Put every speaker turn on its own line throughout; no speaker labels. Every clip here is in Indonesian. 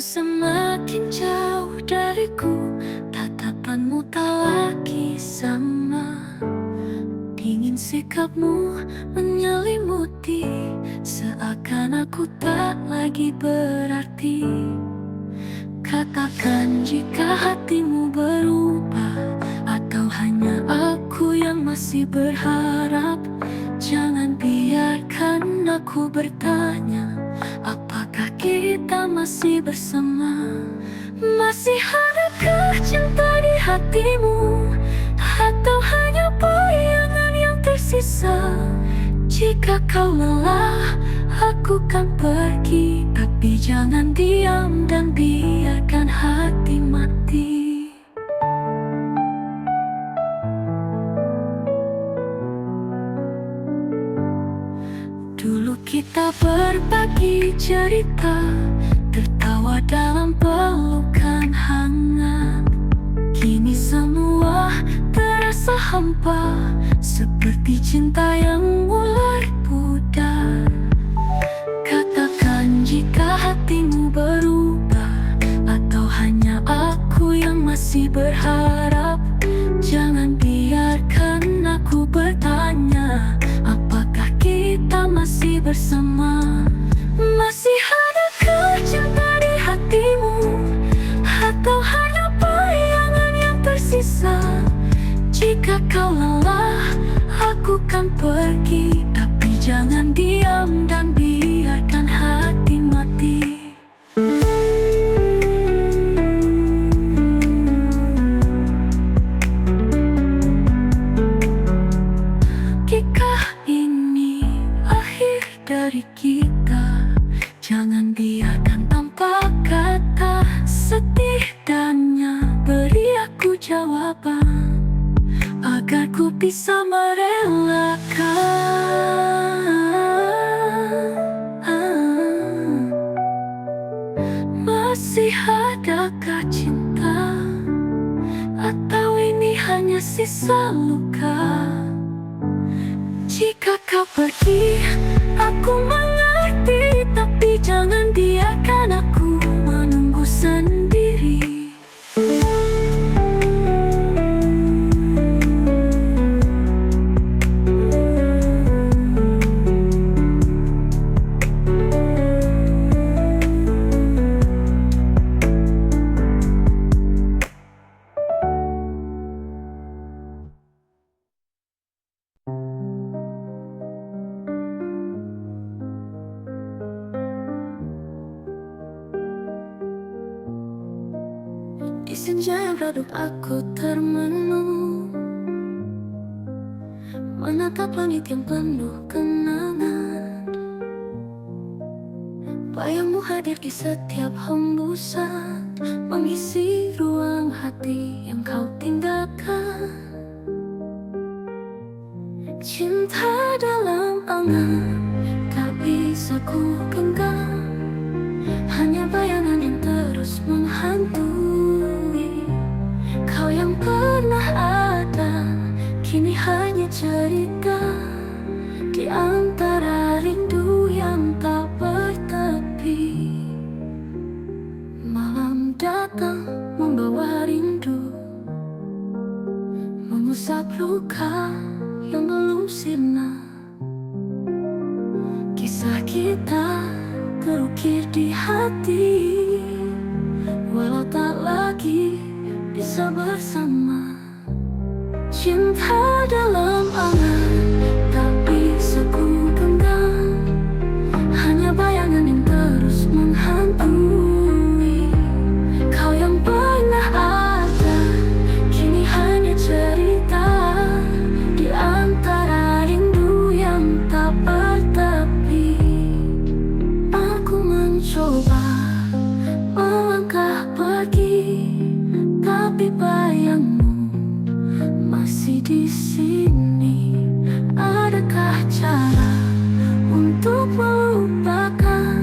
semakin jauh dariku, tatapanmu tak lagi sama. Dingin sikapmu menyelimuti, seakan aku tak lagi berarti. Katakan jika hatimu berubah, atau hanya aku yang masih berharap. Jangan biarkan aku bertanya, apakah kita masih bersama? Masih adakah cinta di hatimu, atau hanya bayangan yang tersisa? Jika kau lelah, aku kan pergi, tapi jangan diam dan biarkan hati mati. Dulu kita berbagi cerita, tertawa dalam pelukan hangat. Kini semua terasa hampa, seperti cinta yang mulai pudar. Katakan jika hatimu berubah, atau hanya aku yang masih berharap. Jangan biarkan aku bertanya, apakah kita masih bersama? Masih adakah cinta di hatimu, atau hanya bayangan yang tersisa? Jika kau lelah, aku kan pergi, tapi jangan diam dan biarkan hati mati. Jika ini akhir dari kita, jangan biarkan tanpa kata. Setidaknya beri aku jawaban, agar ku bisa merelakan. Masih adakah cinta, atau ini hanya sisa luka? Jika kau pergi, aku mengerti, tapi jangan biarkan aku menunggu sendiri. Di senja yang redup aku termenung, menatap langit yang penuh kenangan. Bayangmu hadir di setiap hembusan, mengisi ruang hati yang kau tinggalkan. Cinta dalam angan tak bisa ku genggam, hanya bayangan yang terus menghantui. Kau yang pernah ada, kini hanya cerita di antara rindu yang tak bertepi. Malam datang membawa rindu, mengusap luka yang belum sirna. Kisah kita terukir di hati, walau tak lagi bisa bersama. Cinta dalam angan tak bisa ku genggam, hanya bayangan yang terus menghantui. Kau yang pernah ada, kini hanya cerita di antara rindu yang tak bertepi. Aku mencoba melangkah pergi, tapi bayangmu masih di sini. Adakah cara untuk melupakan,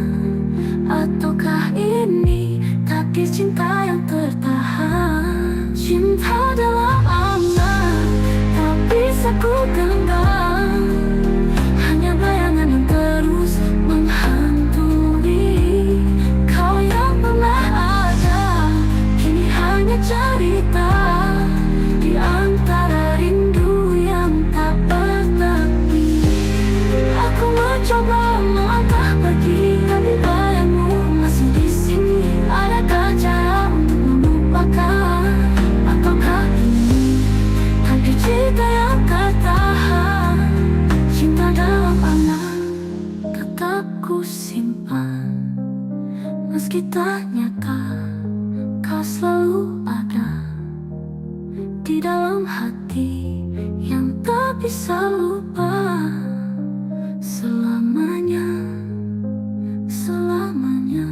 ataukah ini takdir cinta yang tertahan? Cinta dalam angan tak bisa ku genggam, hanya bayangan yang terus menghantui. Kau yang pernah bisa lupa selamanya, selamanya.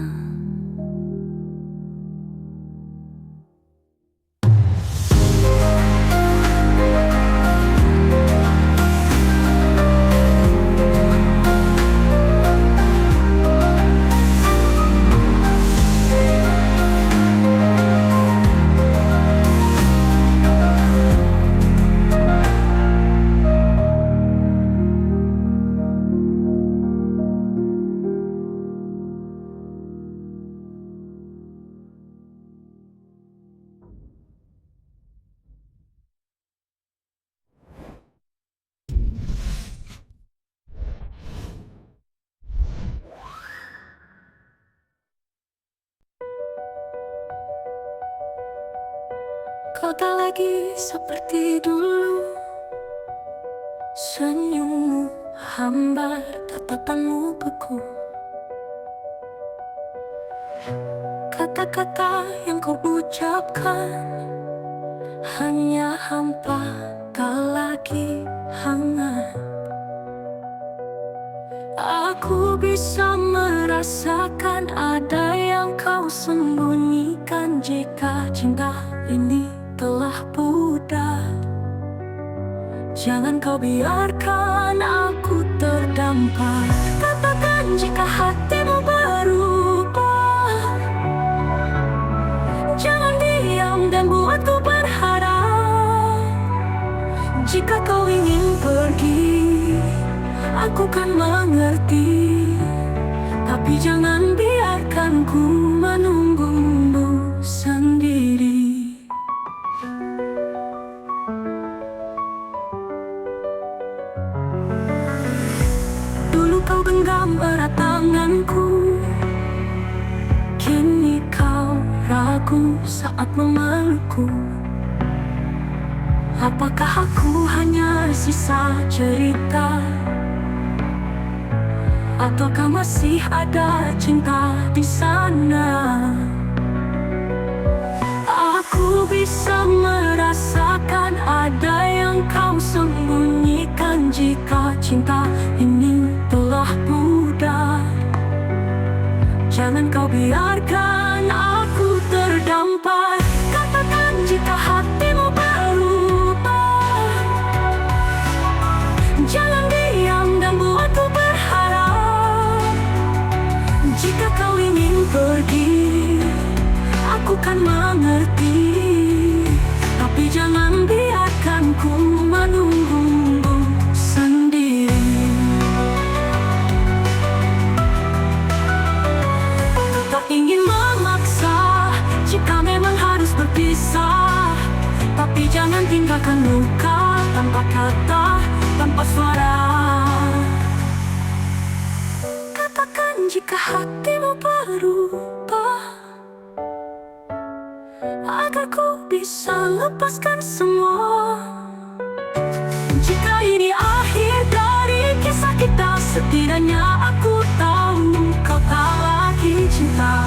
Kau tak lagi seperti dulu, senyummu hambar, tatapanmu beku. Kata-kata yang kau ucapkan hanya hampa, tak lagi hangat. Aku bisa merasakan ada yang kau sembunyikan. Jika cinta ini telah pudar, jangan kau biarkan aku terdampar. Katakan jika hatimu berubah, jangan diam dan buatku berharap. Jika kau ingin pergi, aku kan mengerti, tapi jangan biarkan ku menunggumu sendiri. Dulu kau genggam erat tanganku, kini kau ragu saat memelukku. Apakah aku hanya sisa cerita, ataukah masih ada cinta di sana? Aku bisa merasakan ada yang kau sembunyikan. Jika cinta ini telah pudar, jangan kau biarkan aku terdampar. Katakan jika hatimu berubah, jangan diam dan buatku berharap. Jika kau ingin pergi, aku kan mengerti, tapi jangan biarkan ku menunggumu sendiri. Tak ingin memaksa jika memang harus berpisah, tapi jangan tinggalkan luka tanpa kata, tanpa suara. Katakan jika hatimu berubah, agar ku bisa lepaskan semua. Jika ini akhir dari kisah kita, setidaknya aku tahu kau tak lagi cinta.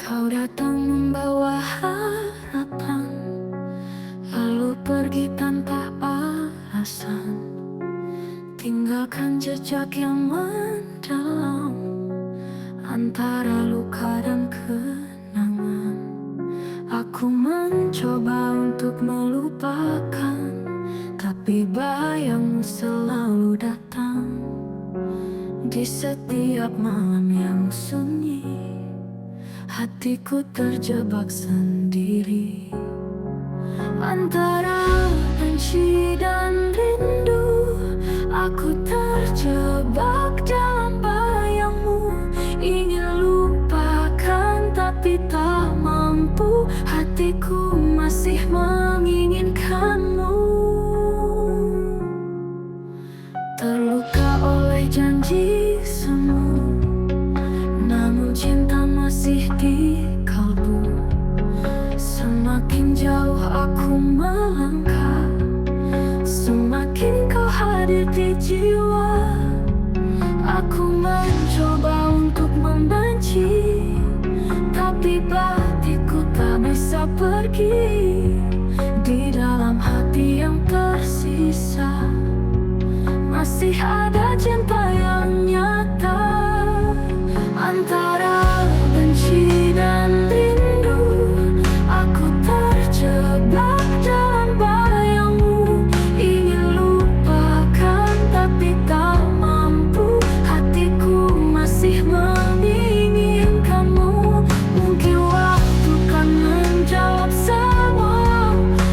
Kau datang membawa harapan, lalu pergi tanpa alasan, tinggalkan jejak yang mendalam antara luka dan kenangan. Aku mencoba untuk melupakan, tapi bayangmu selalu datang di setiap malam yang sunyi. Hatiku terjebak sendiri antara benci dan rindu. Aku terjebak dalam bayangmu, ingin lupakan tapi tak mampu. Hati hatiku masih menginginkanmu. Terluka oleh janji semu, namun cinta masih di kalbu. Semakin jauh aku melangkah, semakin kau hadir di jiwa. Aku mencoba untuk membenci, tapi batinku tak bisa pergi. Di dalam hati yang tersisa masih ada cinta yang nyata. Antara benci dan rindu, aku terjebak dalam bayangmu. Ingin lupakan tapi tak mampu, hatiku masih menginginkanmu. Mungkin waktu kan menjawab semua.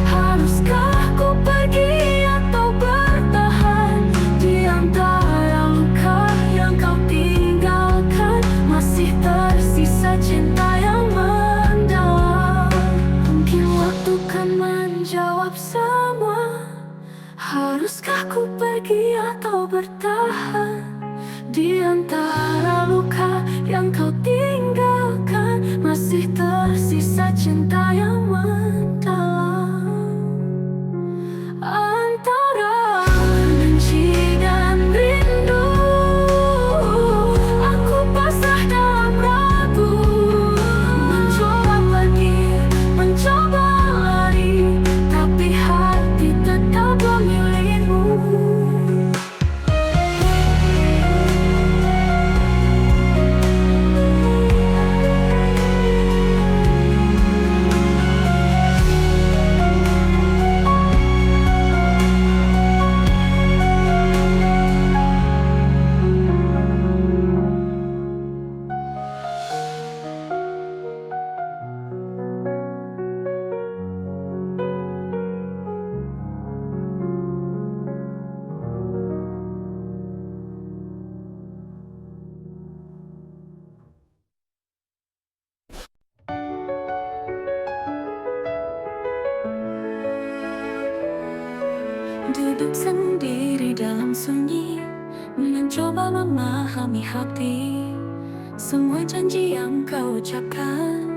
Haruskah ku pergi atau bertahan di antara luka yang kau tinggalkan? Masih tersisa cinta yang mendalam. Mungkin waktu kan menjawab semua. Haruskah ku pergi atau bertahan di antara luka yang kau tinggalkan? Masih tersisa cinta yang mendalam. Antara benci dan rindu, aku pasrah dalam ragu. Mencoba pergi, mencoba lari, tapi hati tetap memilihmu. Duduk sendiri dalam sunyi, mencoba memahami hati. Semua janji yang kau ucapkan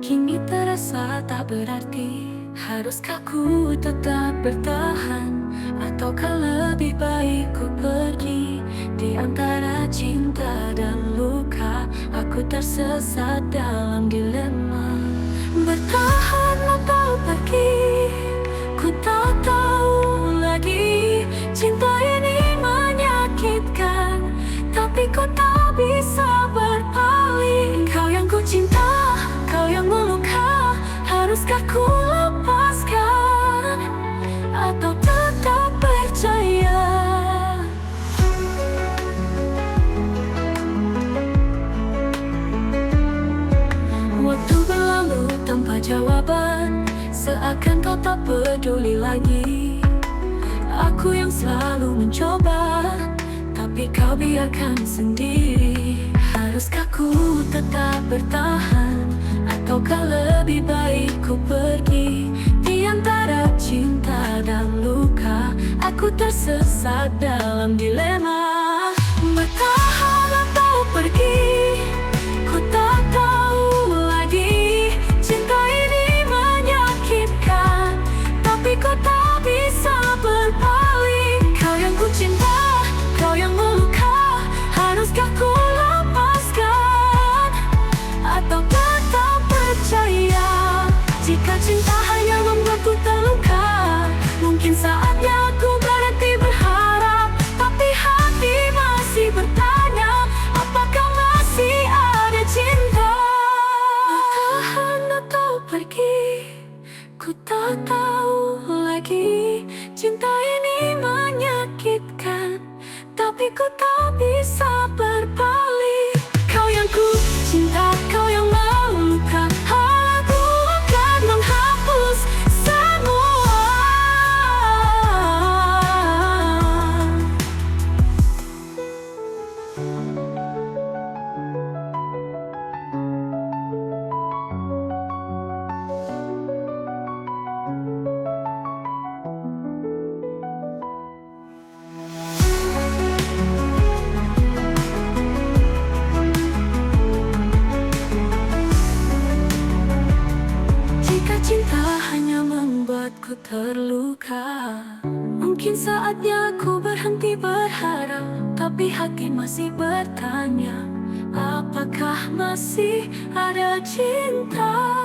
kini terasa tak berarti. Haruskah ku tetap bertahan, ataukah lebih baik ku pergi? Di antara cinta dan luka, aku tersesat dalam dilema. Bertahan atau pergi, ku tak tahu lagi. Cinta ini menyakitkan, tapi kau tak bisa berpaling. Kau yang ku cinta, kau yang meluka. Haruskah ku lepaskan atau tetap percaya? Waktu berlalu tanpa jawaban, seakan kau tak peduli lagi. Aku yang selalu mencoba, tapi kau biarkan sendiri. Haruskah ku tetap bertahan, ataukah lebih baik ku pergi? Di antara cinta dan luka, aku tersesat dalam dilema. Bertahan atau pergi, ku tak tahu lagi. Cinta ini menyakitkan, tapi kau tak bisa berpaling. Kau yang ku cinta, kau yang meluka. Haruskah ku lepaskan atau tetap percaya? Jika cinta hanya membuatku terluka, mungkin saatnya aku berhenti berharap. Tapi hati masih bertanya, apakah masih ada cinta? Bertahan atau pergi, ku tak tahu lagi. Cinta ini menyakitkan, tapi ku tak bisa berpaling. Kau yang ku cinta, kau yang meluka. Aku akan menghapus semua. membuatku terluka. Mungkin saatnya ku berhenti berharap, tapi hati masih bertanya, apakah masih ada cinta?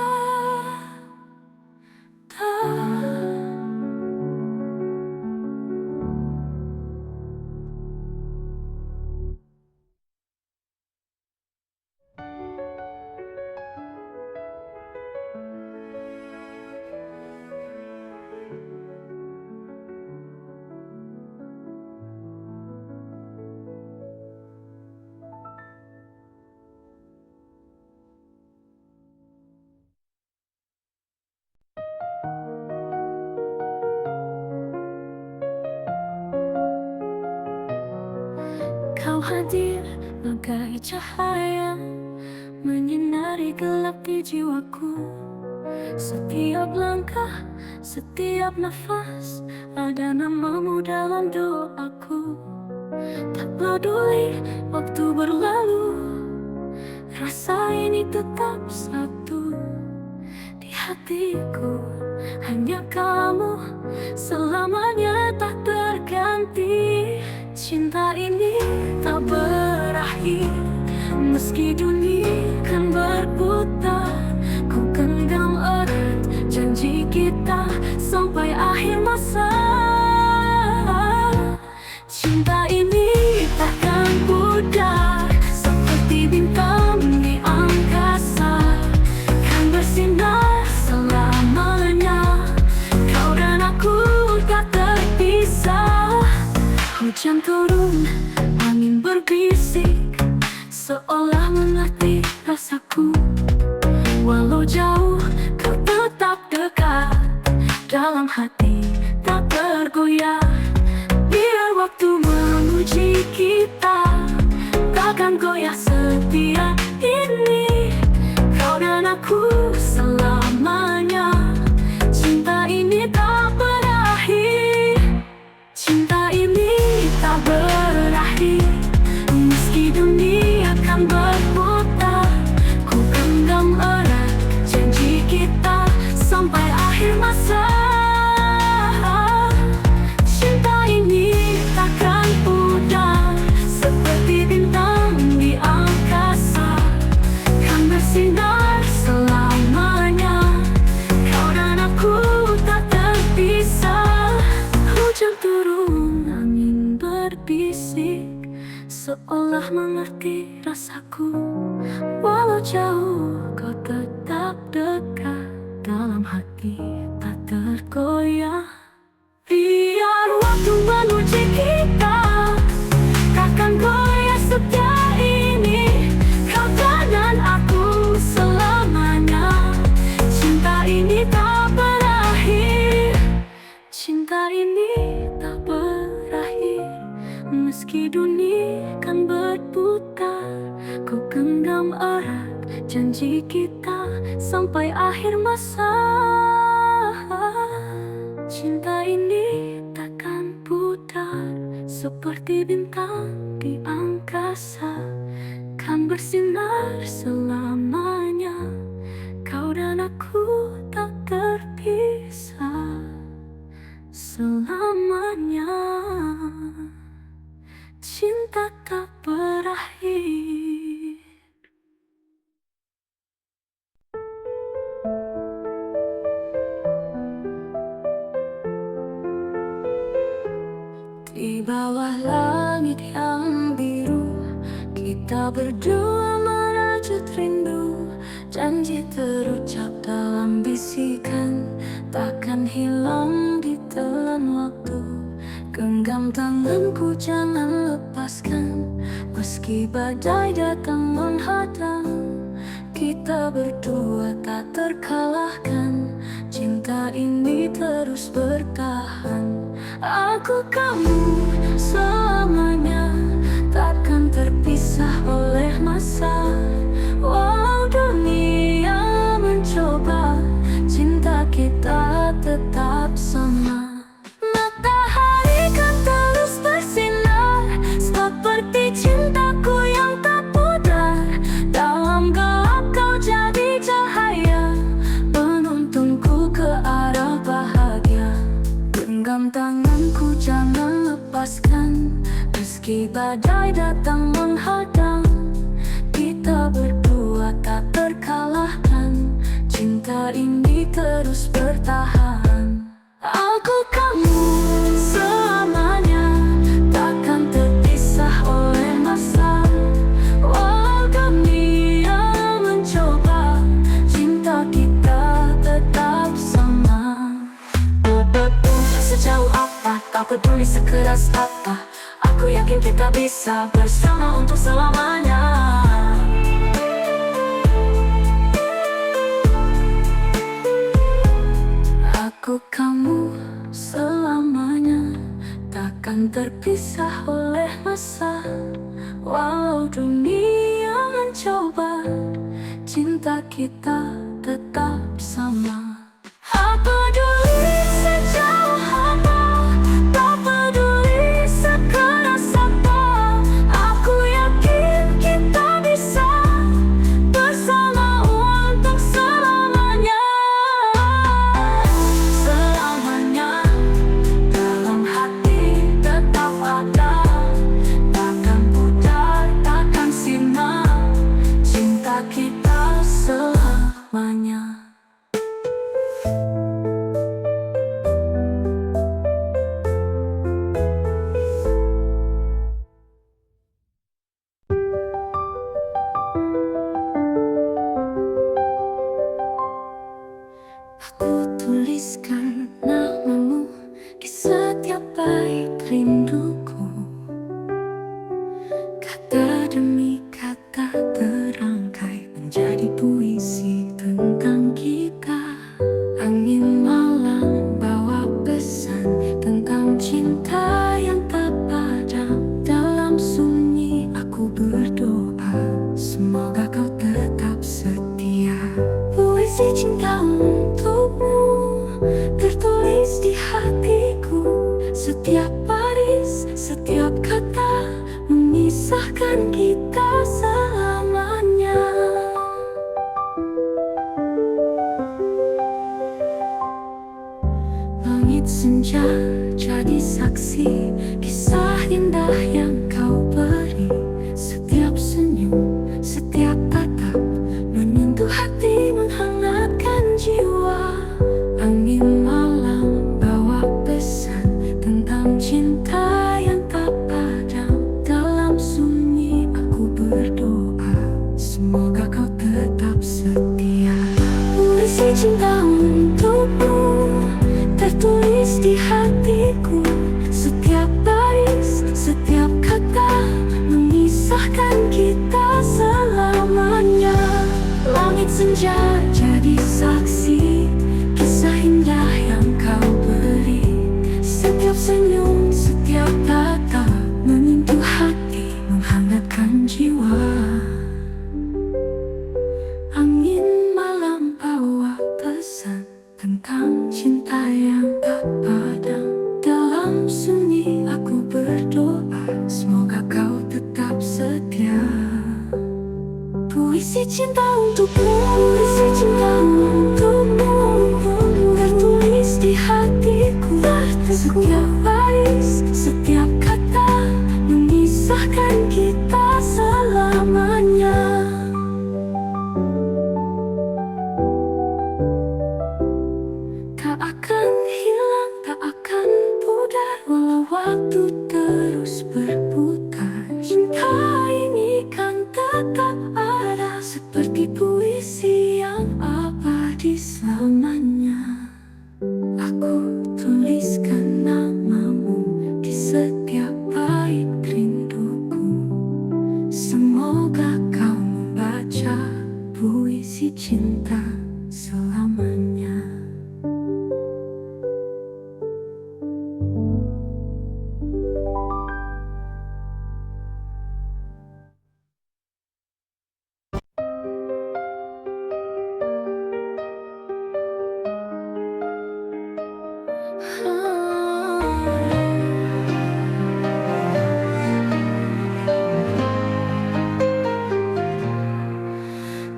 Kau hadir bagai cahaya, menyinari gelap di jiwaku. Setiap langkah, setiap nafas, ada namamu dalam doaku. Tak peduli waktu berlalu, rasa ini tetap satu. Di hatiku hanya kamu, selamanya tak terganti. Cinta ini tak berakhir, meski dunia kan berputar. Ku genggam erat janji kita sampai akhir masa. Cinta ini takkan pudar, seperti bintang di angkasa, kan bersinar selamanya. Kau dan aku tak terpisah. Hujan turun, angin berbisik, seolah mengerti rasaku. Walau jauh, kau tetap dekat, dalam hati tak tergoyah. Biar waktu menguji kita, takkan goyah setia ini. Kau dan aku selamanya, cinta ini tak berakhir. Cinta ini tak berakhir, meski dunia akan berputar. Ku genggam erat janji kita sampai akhir masa. Cinta ini takkan pudar, seperti bintang di angkasa, kan bersinar selamanya. Kau dan aku tak terpisah. Hujan turun, angin berbisik, seolah mengerti rasaku. Walau jauh, kau tetap dekat, dalam hati tak tergoyah. Biar waktu menguji kita, takkan goyah setia ini. Kau dan aku selamanya, cinta ini tak berakhir. Cinta ini tak berakhir, meski dunia kan berputar. Ku genggam erat janji kita sampai akhir masa. Cinta ini takkan pudar, seperti bintang di angkasa, kan bersinar selamanya. Kau dan aku tak terpisah selamanya. Cinta tak berakhir. Di bawah langit yang biru, kita berdua merajut rindu. Janji terucap dalam bisikan, takkan hilang ditelan waktu. Genggam tanganku, jangan lepaskan, meski badai datang menghadang. Kita berdua tak terkalahkan, cinta ini terus bertahan. Aku kamu selamanya, takkan terpisah oleh masa. Walau dunia mencoba, cinta kita tetap sama. Matahari kan terus bersinar, seperti cintaku yang tak pudar. Dalam gelap kau jadi cahaya, penuntunku ke arah bahagia. lepaskan. Meski badai datang menghadang, kita berdua tak terkalahkan. Cinta ini terus bertahan. Aku kamu selamanya, takkan terpisah oleh masa. Walau dunia mencoba, cinta kita tetap sama. Sejauh apa, tak peduli sekeras apa, aku yakin kita bisa bersama untuk selamanya. Aku kamu selamanya, takkan terpisah oleh masa. Walau dunia mencoba, cinta kita tetap sama. Tak peduli sejauh apa, tak peduli sekeras apa, aku yakin kita bisa bersama untuk selamanya. Selamanya dalam hati tetap ada, takkan pudar, takkan sirna, cinta kita selamanya. Aku tuliskan namamu di setiap bait rinduku. Kata demi kata terangkai menjadi puisi tentang kita. Angin malam bawa pesan tentang cinta yang tak padam. Dalam sunyi aku berdoa, semoga kau tetap setia. Puisi cinta untukmu tertulis di hatiku. Setiap baris, setiap kata memisahkan kita selamanya. Langit senja jadi saksi kisah indah yang kau beri. Setiap senyum, setiap tatap menyentuh hati, menghangatkan jiwa. Angin malam bawa pesan tentang cinta yang tak padam. Dalam sunyi aku berdoa, semoga kau tetap setia. Puisi cinta untukmu tertulis di hatiku. Setiap baris, setiap kata memisahkan kita selamanya. Langit senja jadi saksi kisah indah yang kau beri. Setiap senyum, setiap tatap menyentuh hati, menghangatkan jiwa. Angin malam bawa pesan tentang cinta yang tak padam. Dalam sunyi aku berdoa, semoga kau tetap setia. Puisi cinta untukmu, puisi cinta untukmu tertulis di hatiku. Setiap baris, setiap kata memisahkan kita selamanya. Tak akan hilang, tak akan pudar, walau waktu terus berputar. Cinta ini kan tetap ada, seperti puisi yang abadi selamanya. Aku tuliskan namamu di setiap bait rinduku. Semoga kau membaca puisi cinta selamanya.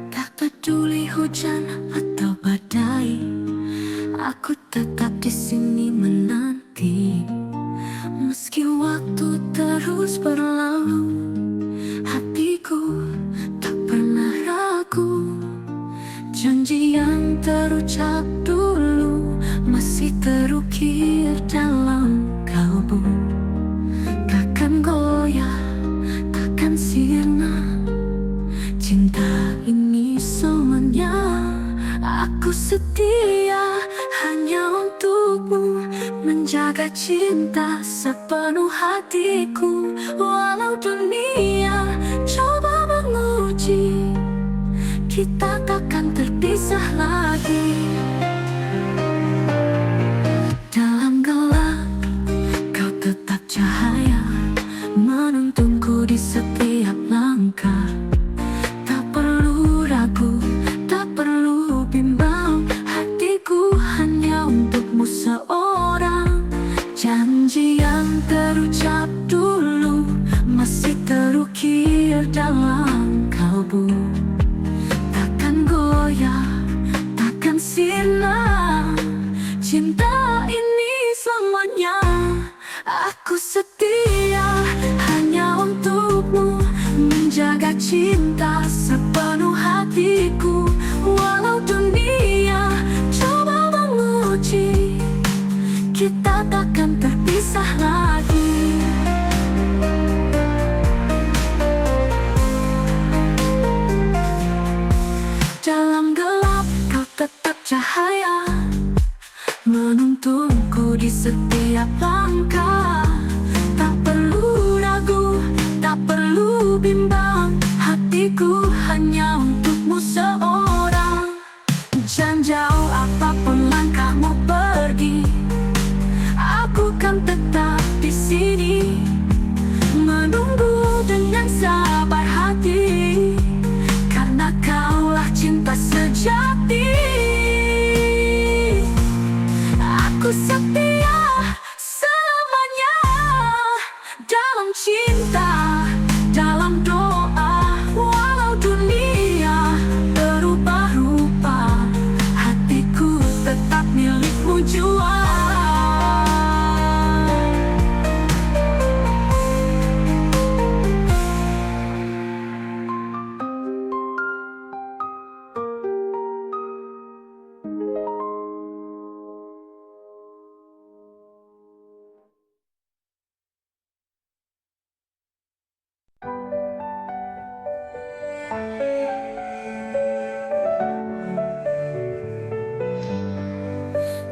Tak peduli hujan atau badai, aku tetap di sini menanti. Meski waktu terus berlalu, hatiku tak pernah ragu. Janji yang terucap dulu masih terukir dalam kalbu. Takkan goyah, takkan sirna, cinta ini semuanya. Aku setia hanya untukmu, menjaga cinta sepenuh hatiku. Walau dunia coba menguji, kita takkan terpisah lagi. Dalam gelap, kau tetap cahaya, menuntunku di setiap langkah. Tak perlu ragu, tak perlu bimbang, hatiku hanya untukmu seorang. Janji yang terucap dulu masih terukir dalam kalbu. Takkan goyah, takkan sirna, cinta ini selamanya. Aku setia hanya untukmu, menjaga cinta sepenuh hatiku. Walau dunia coba menguji, kita takkan terpisah lagi. Dalam gelap kau tetap cahaya, menuntunku di setiap langkah. Tak perlu ragu, tak perlu bimbang, hatiku hanya untukmu seorang. Jangan jauh apapun langkahmu pergi, aku kan tetap di sini, menunggu dengan sabar hati. Karena kaulah cinta sejati. Aku setia selamanya dalam cinta, dalam doa. Walau dunia berubah rupa, hatiku tetap milikmu jua.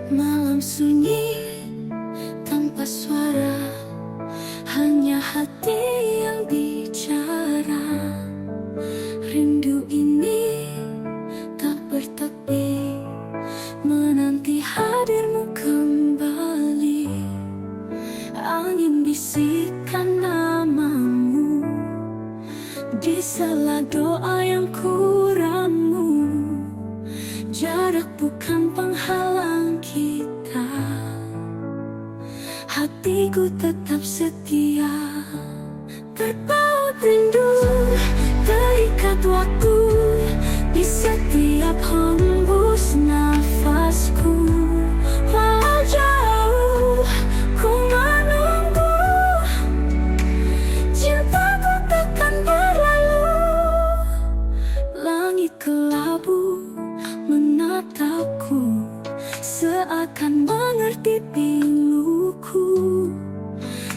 Malam sunyi tanpa suara, hanya hati yang bicara. Rindu ini tak bertepi, menanti hadirmu kembali. Angin bisikan namamu di sela doa yang kuramu. Jarak bukan penghalang kita, hatiku tetap setia. Terpaut rindu, terikat waktu di setiap hembus nafasku. Walau jauh ku menunggu, cintaku takkan berlalu. Langit kelabu menatapku, seakan mengerti piluku.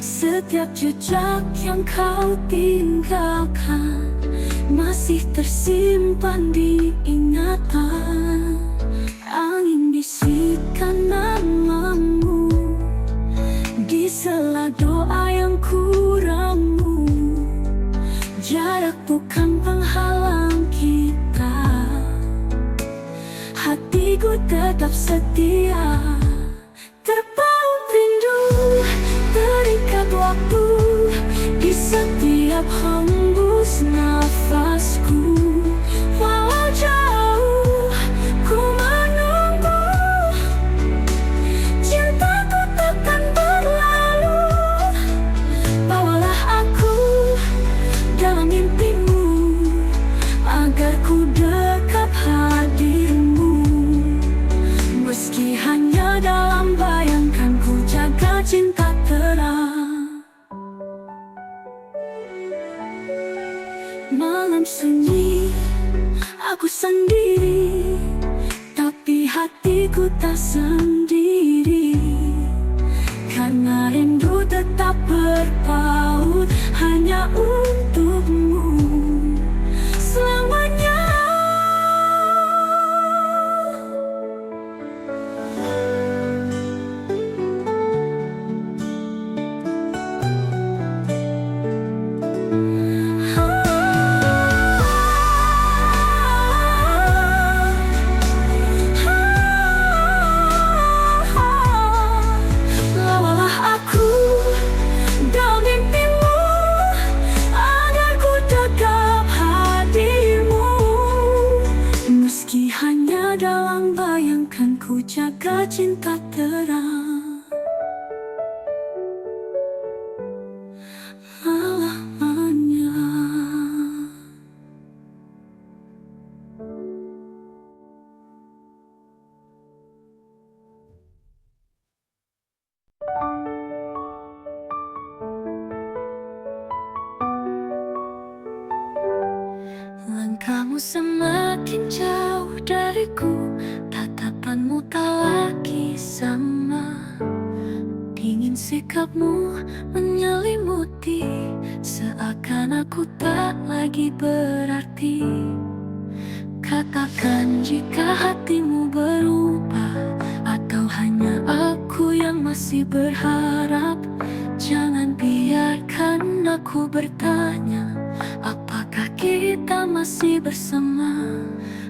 Setiap jejak yang kau tinggalkan masih tersimpan di ingatan. Angin bisikan namamu di sela doa yang kuramu. Jarak bukan penghalang kita, hatiku tetap setia. Terpaut rindu, terikat waktu di setiap hembus nafasku. Walau jauh ku menunggu, cintaku takkan berlalu. Bawalah aku dalam mimpimu, agar ku dekat hadirmu. Meski hanya dalam bayangkan, ku jaga cinta terang. aku sendiri, tapi hatiku tak sendiri. Karena rindu tetap berpaut hanya untukmu selamanya. Lawalah aku dalam mimpimu, agar ku tegap hadirmu. Meski hanya dalam bayangkan, ku jaga cinta terang selamanya. Langkahmu semakin jauh dariku, tatapanmu tak lagi sama. Dingin sikapmu menyelimuti, seakan aku tak lagi berarti. Katakan jika hatimu berubah, atau hanya aku yang masih berharap. Jangan biarkan aku bertanya, apakah kita masih bersama?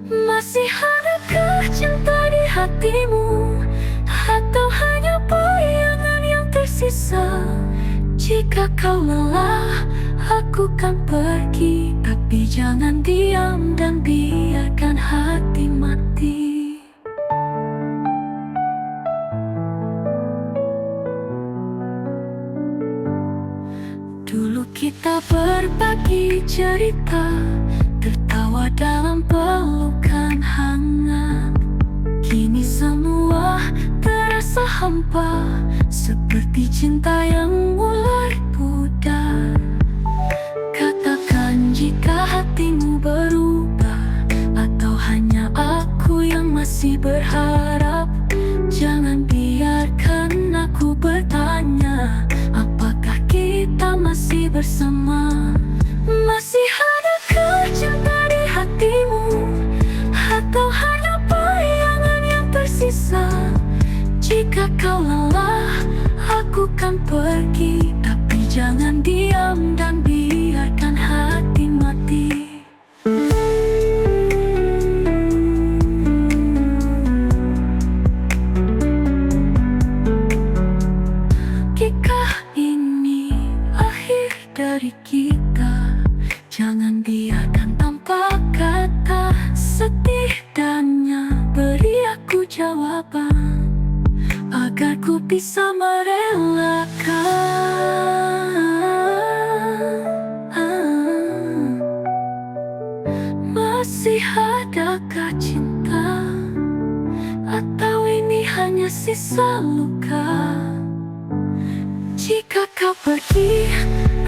Masih adakah cinta di hatimu, atau hanya bayangan yang tersisa? Jika kau lelah, aku kan pergi, tapi jangan diam dan biarkan hati mati. Dulu kita berbagi cerita, tertawa dalam pelukan hangat. Kini semua terasa hampa, seperti cinta yang mulai pudar. Katakan jika hatimu berubah, atau hanya aku yang masih berharap. Jangan biarkan aku bertanya, apakah kita masih bersama? Masih adakah cinta di hatimu, atau hanya bayangan yang tersisa? Jika kau lelah, aku kan pergi, tapi jangan diam dan biarkan hati mati. Jika ini akhir dari kita, jangan biarkan tanpa kata. Setidaknya beri aku jawaban, agar ku bisa merelakan. Masih adakah cinta, atau ini hanya sisa luka? Jika kau pergi,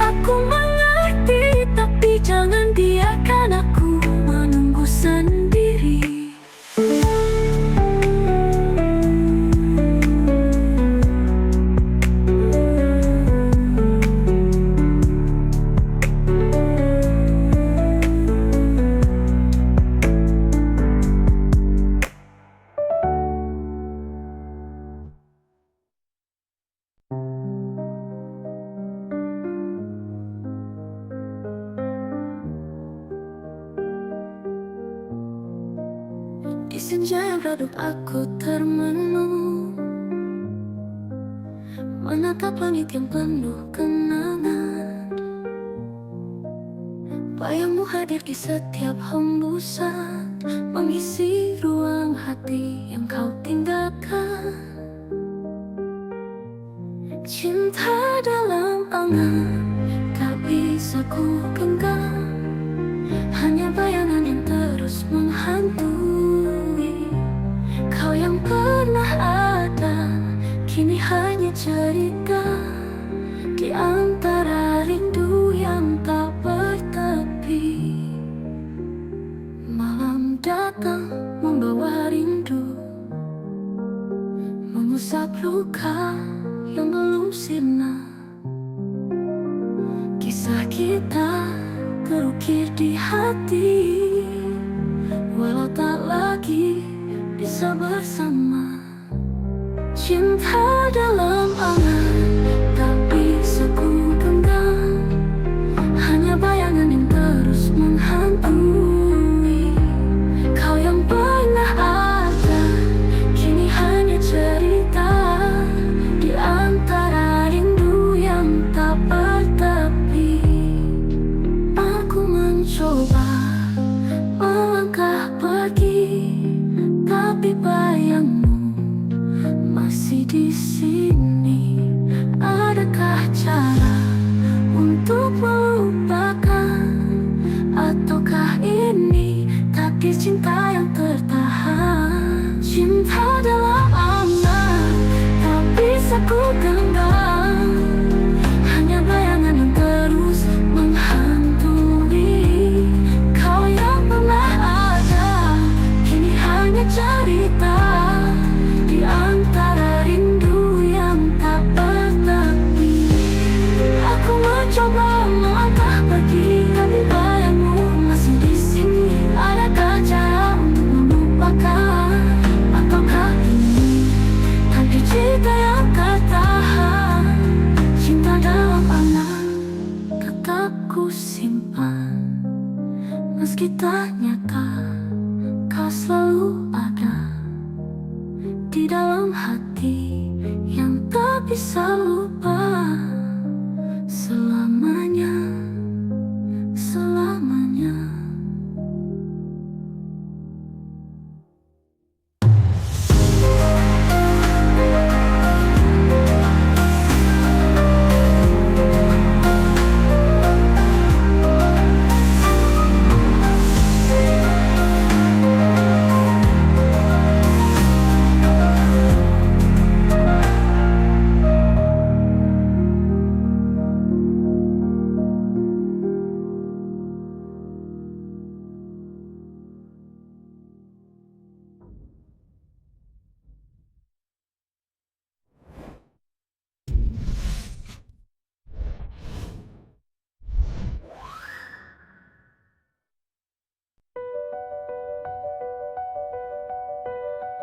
aku mengerti, tapi jangan biarkan aku menunggu sendiri. Di senja yang redup aku termenung, menatap langit yang penuh kenangan. Bayangmu hadir di setiap hembusan, mengisi ruang hati yang kau tinggalkan. Cinta dalam angan tak bisa ku genggam, hanya bayangan yang terus menghantui. Kau yang pernah ada, kini hanya cerita di antara rindu yang tak bertepi. Malam mengusap luka yang belum sirna. Kisah kita terukir di hati, walau tak lagi bisa bersama. Cinta dalam angan tak bisa ku genggam, hanya bayangan yang terus menghantui. Kau yang pernah ada, kini hanya cerita di antara rindu yang tak bertepi. Aku mencoba melangkah pergi, tapi bayangmu masih di sini. Adakah cara untuk melupakan, ataukah ini takdir cinta yang tertahan? Cinta dalam angan tak bisa ku genggam, hanya bayangan yang terus menghantui. Kau yang pernah ada, kini hanya cerita di antara rindu yang tak bertepi. Aku mencoba melangkah pergi, tapi bayangmu masih di sini. Adakah cara untuk melupakan, ataukah ini takdir cinta yang tertahan? Cinta dalam angan tetap ku simpan, meski tak nyata kau selalu ada di dalam hati yang tak bisa lupa selamanya, selamanya.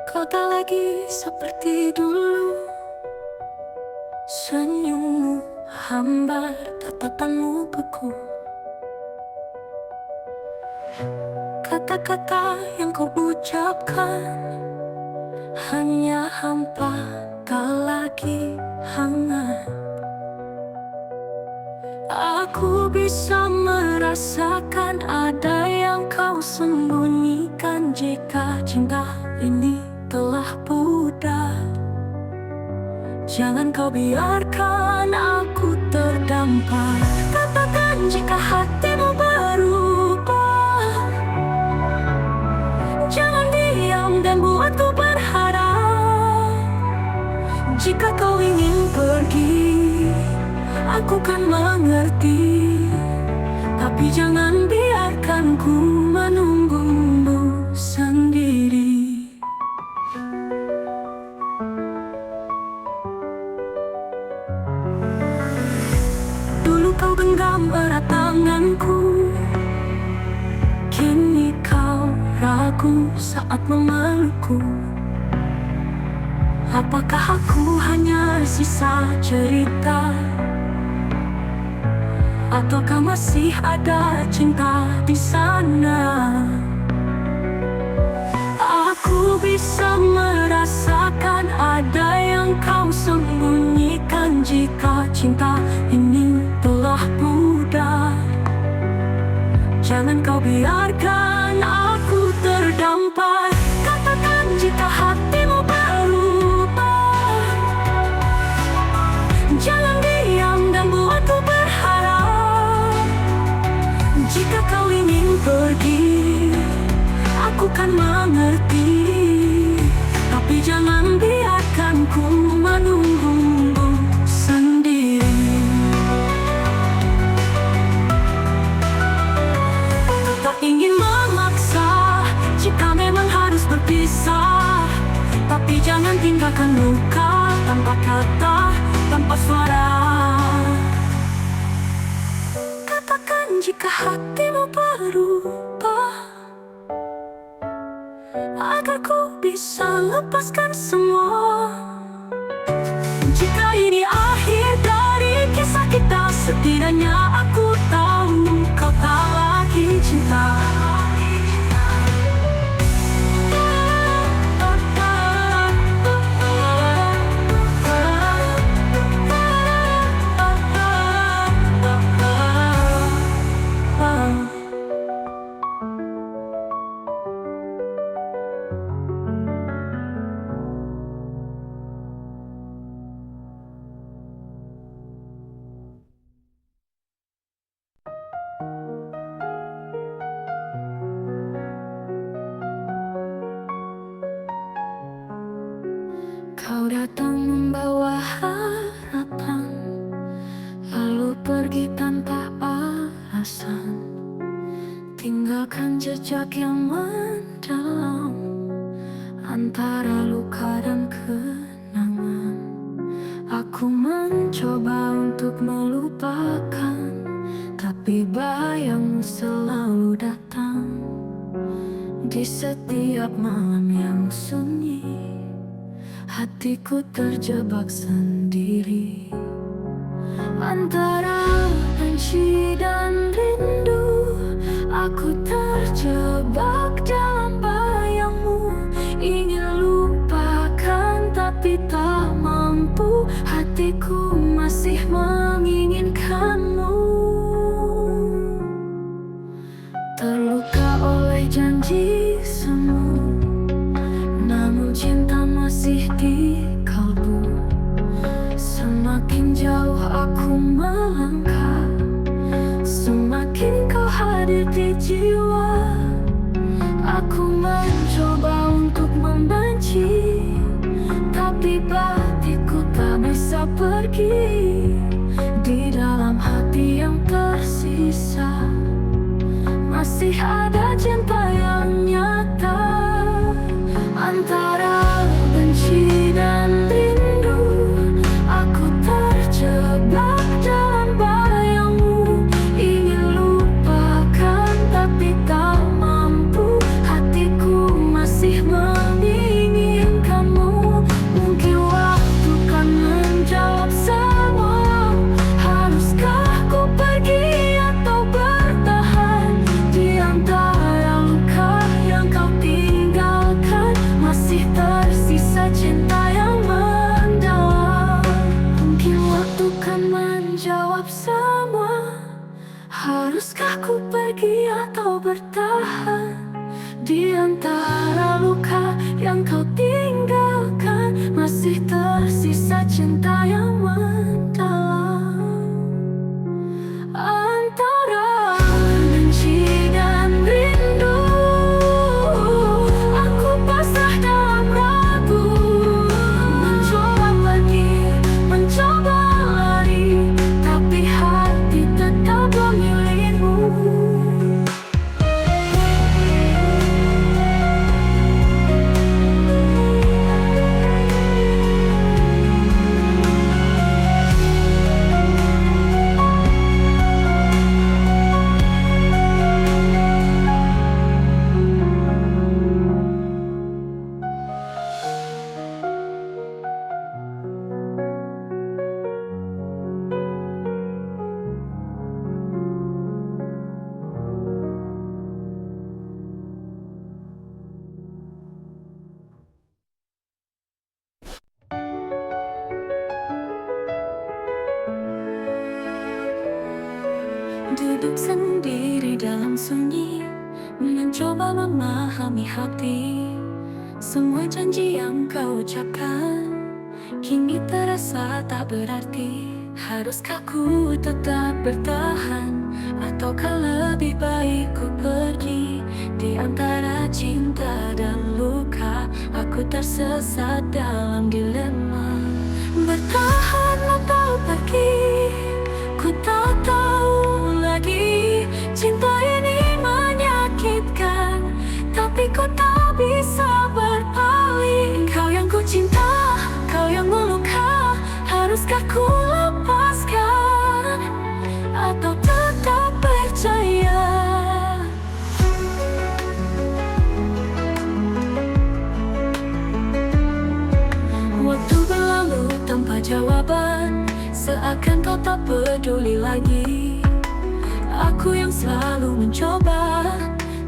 Kau tak lagi seperti dulu, senyummu hambar, tatapanmu beku. Kata-kata yang kau ucapkan hanya hampa, tak lagi hangat. Aku bisa merasakan ada yang kau sembunyikan. Jika cinta ini telah pudar, jangan kau biarkan aku terdampar. Katakan jika hatimu berubah, jangan diam dan buatku berharap. Jika kau ingin pergi, aku kan mengerti, tapi jangan biarkan ku menunggumu sendiri. Dulu kau genggam erat tanganku, kini kau ragu saat memelukku. Apakah aku hanya sisa cerita, ataukah masih ada cinta di sana? Aku bisa merasakan ada yang kau sembunyikan. Jika cinta ini telah pudar, jangan kau biarkan aku terdampar. Katakan jika hatimu berubah, jangan diam dan buatku berharap. Jika kau ingin pergi, aku kan mengerti, tapi jangan biarkan ku menunggumu sendiri. Tak ingin memaksa jika memang harus berpisah, tapi jangan tinggalkan tinggalkan luka tanpa kata, tanpa suara. Katakan jika hatimu berubah, agar ku bisa lepaskan semua. Jika ini akhir dari kisah kita, setidaknya aku tahu kau tak lagi cinta. Kau datang membawa harapan, lalu pergi tanpa alasan, tinggalkan jejak yang mendalam antara luka dan kenangan. Aku mencoba untuk melupakan, tapi bayangmu selalu datang di setiap malam yang sunyi. Hatiku terjebak sendiri antara benci dan rindu. Aku terjebak dalam bayangmu, ingin lupakan tapi tak mampu. Hatiku masih menginginkanmu, terluka oleh janji semu, namun cinta masih di kalbu. Semakin jauh aku melangkah, semakin kau hadir di jiwa. Aku mencoba untuk membenci, tapi batinku tak bisa pergi. Di dalam hati yang tersisa masih ada cinta yang nyata. Antara benci dan rindu, aku terjebak dalam bayangmu, ingin lupakan tapi tak mampu. Hatiku masih menginginkanmu. Mungkin waktu kan menjawab semua. Haruskah ku pergi atau bertahan di antara luka yang kau tinggalkan? Masih tersisa cinta yang mendalam. Mungkin waktu kan menjawab semua. Haruskah ku pergi atau bertahan di antara luka yang kau tinggalkan? Masih tersisa cinta yang mendalam. Antara benci dan rindu, aku pasrah dalam ragu. Mencoba pergi, mencoba lari, tapi hati tetap memilihmu. Duduk sendiri dalam sunyi, mencoba memahami hati. Semua janji yang kau ucapkan kini terasa tak berarti. Haruskah ku tetap bertahan, ataukah lebih baik ku pergi? Di antara cinta dan luka, aku tersesat dalam dilema. Bertahan atau pergi, ku tak tahu lagi. Cinta ini menyakitkan, tapi ku tak bisa berpaling. Kau yang ku cinta jawaban, seakan kau tak peduli lagi. Aku yang selalu mencoba,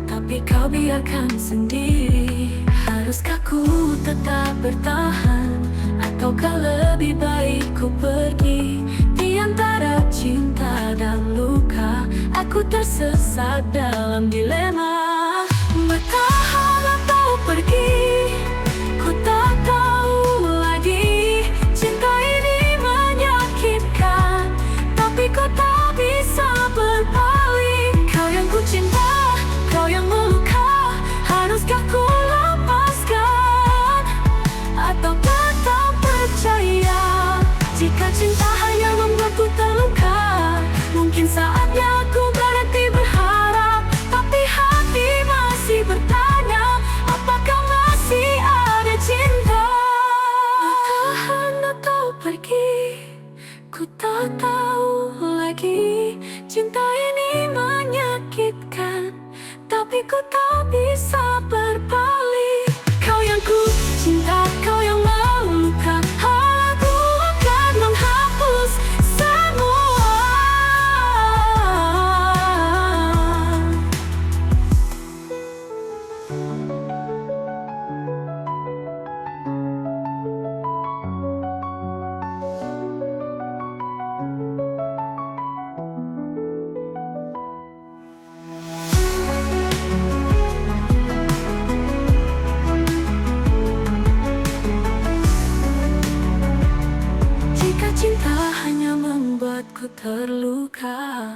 tapi kau biarkan sendiri. Haruskah ku tetap bertahan, ataukah lebih baik ku pergi? Di antara cinta dan luka, aku tersesat dalam dilema. Bertahan atau pergi, ku tak tahu lagi. Cinta ini menyakitkan, tapi kau tak bisa berbalik. Kau yang ku cinta, kau yang meluka. Haruskah ku lepaskan, atau tetap percaya? Jika cinta hanya membuatku terluka, mungkin saatnya aku berhenti berharap. Tapi hati masih bertanya, apakah masih ada cinta? Bertahan atau pergi, ku tak tahu lagi. Cinta ini menyakitkan, tapi ku tak bisa berbalik. Kau yang ku cinta, kau yang meluka. Aku akan menghapus semua. Jika cinta hanya membuatku terluka,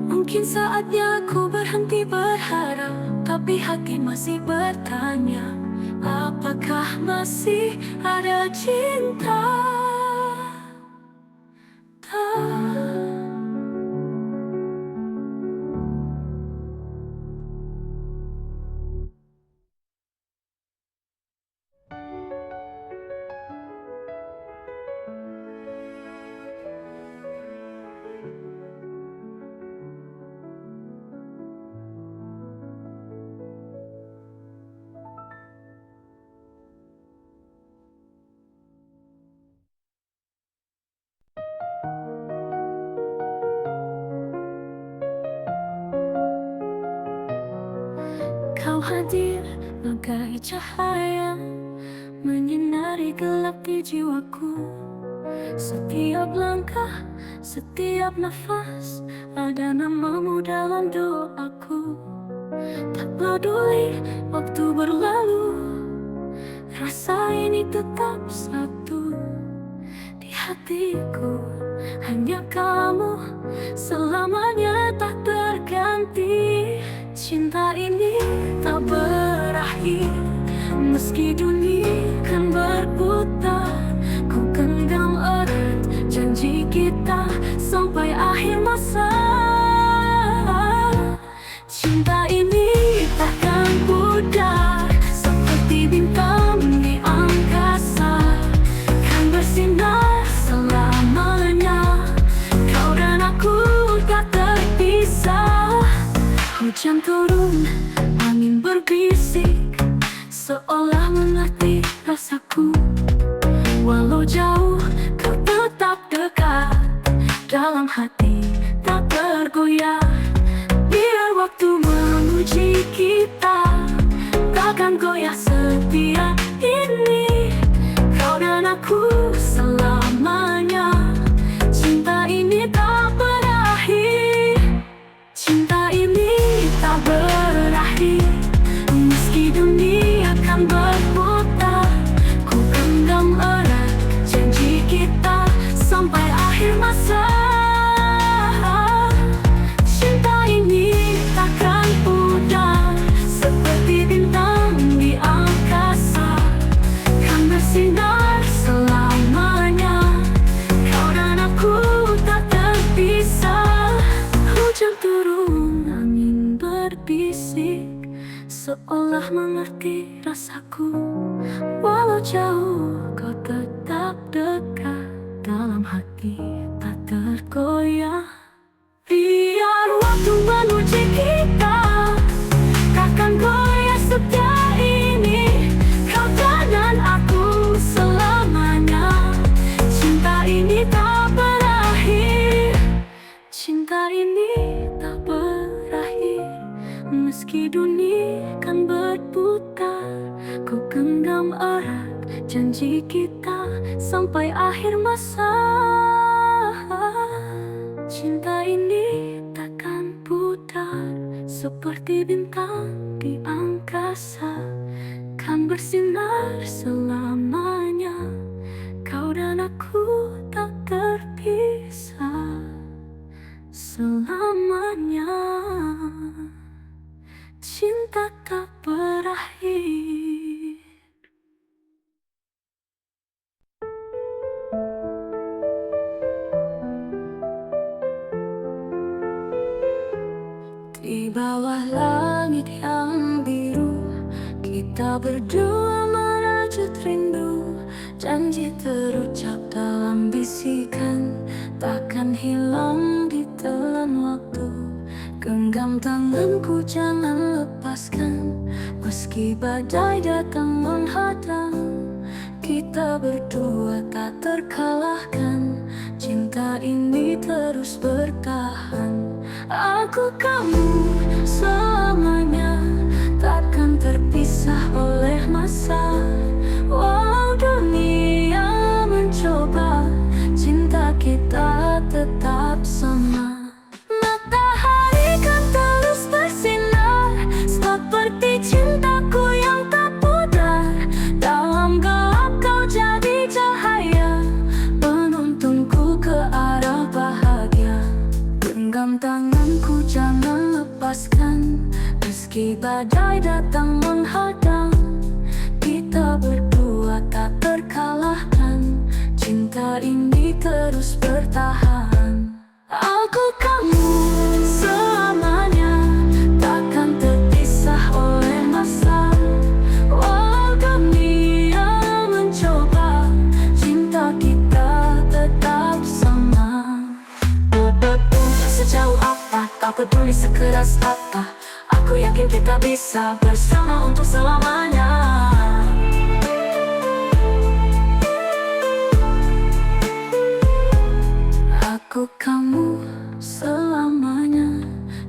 mungkin saatnya aku berhenti berharap. Tapi hati masih bertanya, apakah masih ada cinta? Kau hadir bagai cahaya, menyinari gelap di jiwaku. Setiap langkah, setiap nafas, ada namamu dalam doaku. Tak peduli waktu berlalu, rasa ini tetap satu. Di hatiku hanya kamu, selamanya tak terganti. Cinta ini tak berakhir, meski dunia kan berputar. Ku genggam erat janji kita sampai akhir masa. Cinta ini takkan pudar, seperti bintang di angkasa, kan bersinar selamanya. Kau dan aku tak terpisah. Hujan turun, angin berbisik, seolah mengerti rasaku. Walau jauh, kau tetap dekat, dalam hati tak tergoyah. Biar waktu menguji kita, takkan goyah setia ini. Kau dan aku selamanya, cinta ini tak berakhir. Cinta ini tak berakhir, meski dunia kan berputar. Ku genggam erat janji kita sampai akhir masa. Cinta ini takkan pudar, seperti bintang di angkasa, kan bersinar selamanya. Kau dan aku tak terpisah. Hujan turun, angin berbisik, seolah mengerti rasaku. Walau jauh, kau tetap dekat, dalam hati tak tergoyah. Biar waktu menguji kita, takkan goyah setia ini. Kau dan aku selamanya, cinta ini kita sampai akhir masa. Cinta ini takkan pudar seperti bintang di angkasa, kan bersinar selamanya. Kau dan aku tak terpisah selamanya. Cinta tak berakhir. Di bawah langit yang biru, kita berdua merajut rindu. Janji terucap dalam bisikan, takkan hilang ditelan waktu. Genggam tanganku, jangan lepaskan, meski badai datang menghadang. Kita berdua tak terkalahkan, cinta ini terus bertahan. Aku kamu selamanya, takkan terpisah oleh masa. Walau dunia mencoba, cinta kita tetap sama. Matahari kan terus bersinar, seperti cintaku yang tak pudar. Dalam gelap kau jadi cahaya, penuntunku ke arah bahagia. Genggam tanganku, jangan lepaskan, meski badai datang menghadang. Kita berdua tak terkalahkan, cinta ini terus bertahan. Aku kamu selamanya, takkan terpisah oleh masa. Walau dunia mencoba, cinta kita tetap sama. Sejauh apa, tak peduli sekeras apa, aku yakin kita bisa bersama untuk selamanya. Aku kamu selamanya,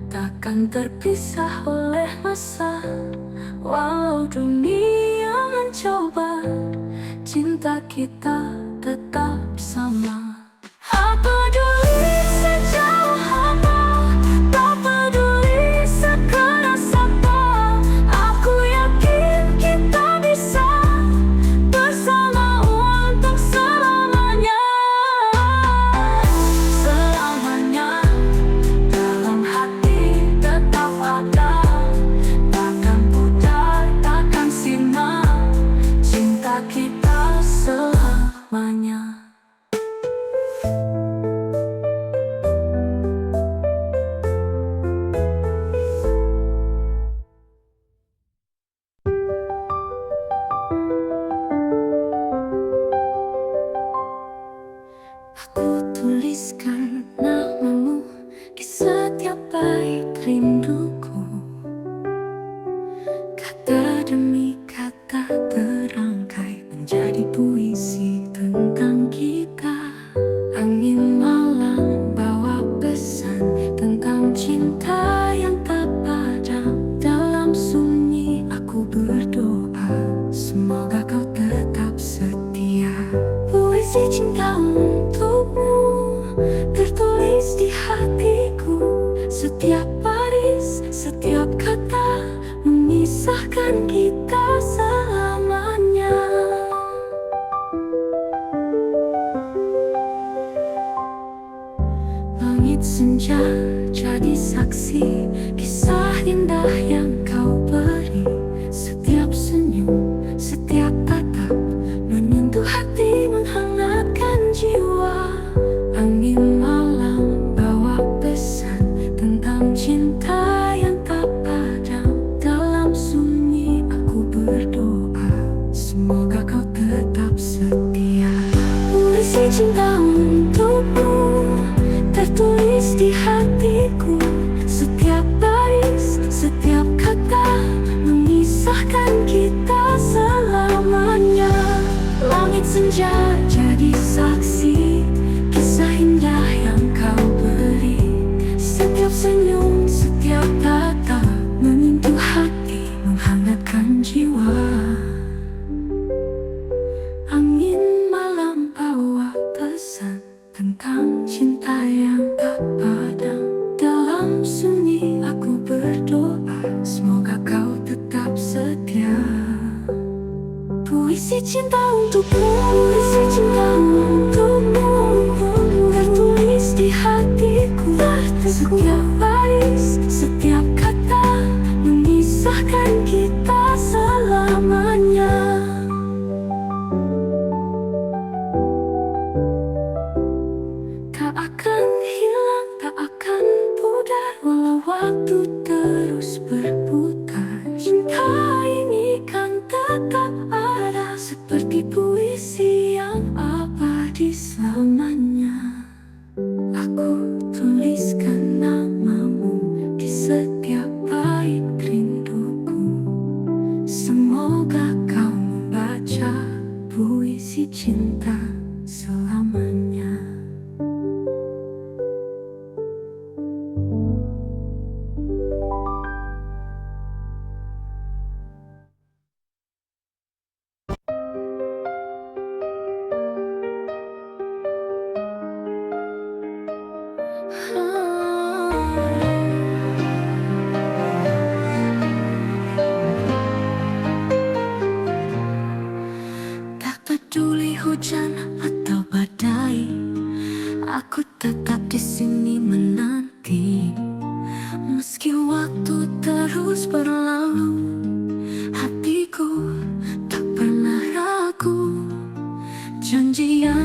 takkan terpisah oleh masa. Walau dunia mencoba, cinta kita tetap sama. Tak peduli sejauh apa, tak peduli sekeras apa, aku yakin kita bisa bersama untuk selamanya. Selamanya dalam hati tetap ada, takkan pudar, takkan sirna, cinta kita selamanya. Aku tuliskan namamu di setiap bait rinduku. Kata demi kata terangkai menjadi puisi tentang kita. Angin malam bawa pesan tentang cinta yang tak padam. Dalam sunyi aku berdoa, semoga kau tetap setia. Puisi cinta untukmu tertulis di hatiku. Setiap baris, setiap kata memisahkan kita selamanya. Langit senja jadi saksi kisah indah yang kau beri. Setiap senyum, setiap tatap menyentuh hati, menghangatkan jiwa. Angin malam bawa pesan tentang cinta yang tak padam. Dalam sunyi aku berdoa, semoga kau tetap setia. Puisi cinta untukmu tertulis di hatiku. Setiap baris, setiap kata memisahkan kita selamanya. Langit senja jadi saksi kisah indah yang kau beri. Setiap senyum, setiap kata menyentuh hati, menghangatkan jiwa. Angin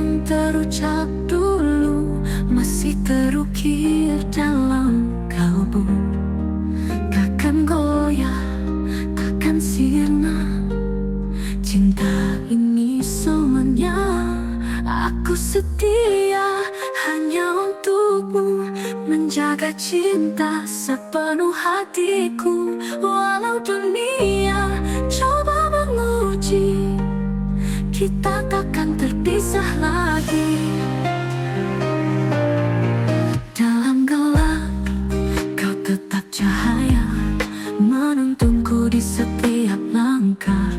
yang terucap dulu masih terukir dalam kalbu. Takkan goyah, takkan sirna. Cinta ini semuanya. Aku setia hanya untukmu, menjaga cinta sepenuh hatiku. Walau dunia coba menguji, kita takkan terpisah lagi. Dalam gelap, kau tetap cahaya, menuntunku di setiap langkah.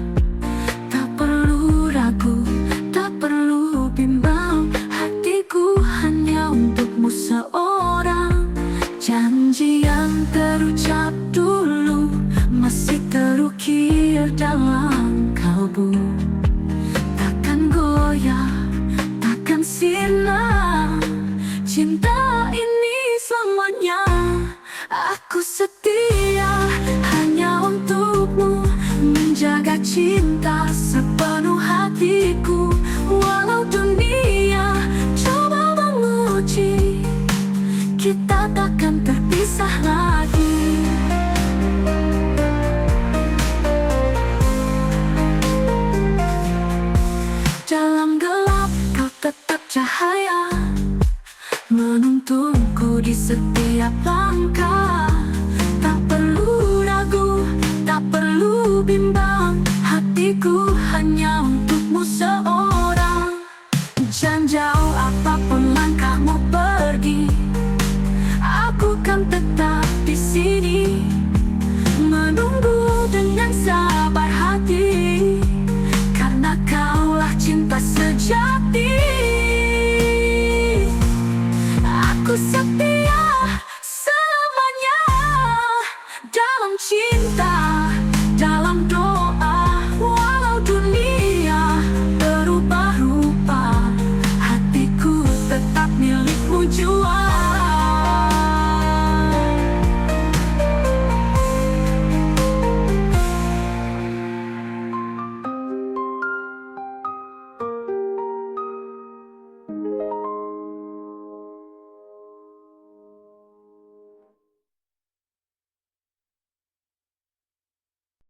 Tak perlu ragu, tak perlu bimbang, hatiku hanya untukmu seorang. Janji yang terucap dulu masih terukir dalam kalbu. Takkan goyah, takkan sirna. Cinta ini selamanya. Aku setia hanya untukmu, menjaga cinta sepenuh hatiku. Walau dunia coba menguji, kita takkan terpisah lagi. Dalam gelap kau tetap cahaya, menuntunku di setiap langkah. Tak perlu ragu, tak perlu bimbang, hatiku hanya untukmu seorang. Janji